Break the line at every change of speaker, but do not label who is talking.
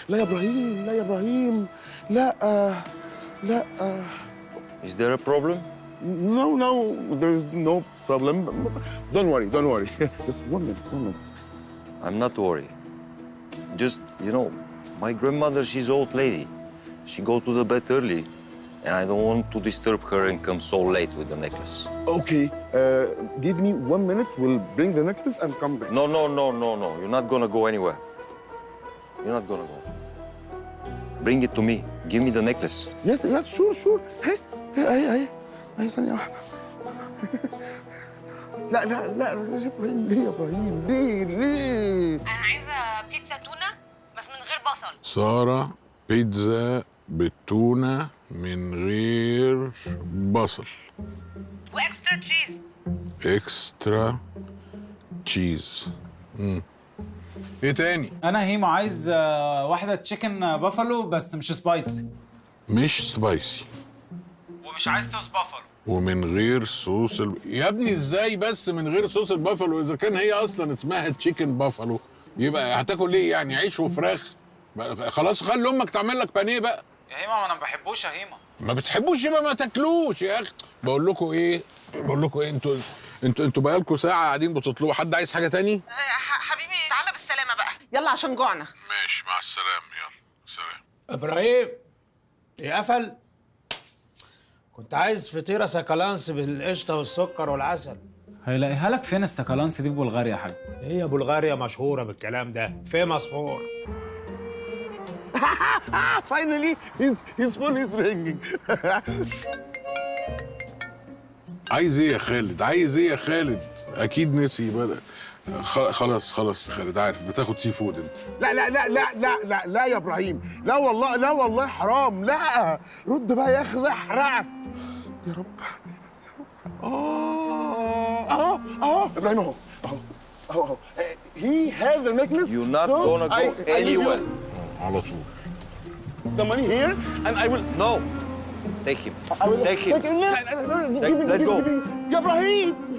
لا يا ابراهيم، لا يا ابراهيم، لا لا.
Is there a problem?
No, no, there is no problem. Don't worry, don't worry. Just 1 minute, 1 minute.
I'm not worried. Just, you know, my grandmother, she's old lady. She go to the bed early, and I don't want to disturb her and come so late with the necklace.
Okay, give me 1 minute. We'll bring the necklace and come back.
No, no, no, no, no. You're not gonna go anywhere. You're not gonna go. Bring it to me. Give me the necklace.
Yes, yes, sure, sure. Hey, hey, هي ثانية واحدة. لا لا لا يا ابراهيم، ليه يا ابراهيم؟ ليه؟
انا عايزه بيتزا تونه بس من غير بصل.
سارة بيتزا بالتونة من غير بصل.
واكسترا تشيز.
اكسترا تشيز. ايه تاني؟
انا هيما عايز واحده تشيكن بافالو بس مش سبايسي.
مش سبايسي
ومش عايز صوص بافالو.
ومن غير صوص يا ابني ازاي بس من غير صوص البافالو؟ اذا كان هي اصلا اسمها تشيكن بافالو يبقى هتاكل ايه يعني؟ عيش وفراخ؟ خلاص خلي امك تعمل لك بانيه بقى.
يا هيما ما انا ما بحبوش يا هيما.
ما بتحبوش يبقى ما تاكلوش يا اخي. بقول لكم ايه انتوا بقالكم ساعه قاعدين بتطلبوا. حد عايز حاجه تاني؟
حبيبي تعالى بالسلامة بقى، يلا عشان جوعنا.
ماشي، مع السلامه، يلا سلام.
ابراهيم يقفل. كنت عايز فطيره سكالانس بالقشطه والسكر والعسل.
هيلاقيها لك فين السكالانس دي في بلغاريا يا حاج؟
هي بلغاريا مشهوره بالكلام ده، فيمس فور.
Finally, his phone is ringing.
عايز ايه يا خالد؟ عايز ايه يا خالد؟ اكيد نسي بقى. خلاص يا خالد، عارف بتاخد سي فود انت.
لا لا لا لا لا لا لا يا ابراهيم، لا والله، لا والله حرام، لا رد بقى يا اخي، لا احرقك يا رب. ابراهيم اهو. He has the necklace.
You're not
so
gonna go anywhere.
على طول.
The money here and I will.
No. Take him.
I will
Take him.
Take him.
Let go.
يا ابراهيم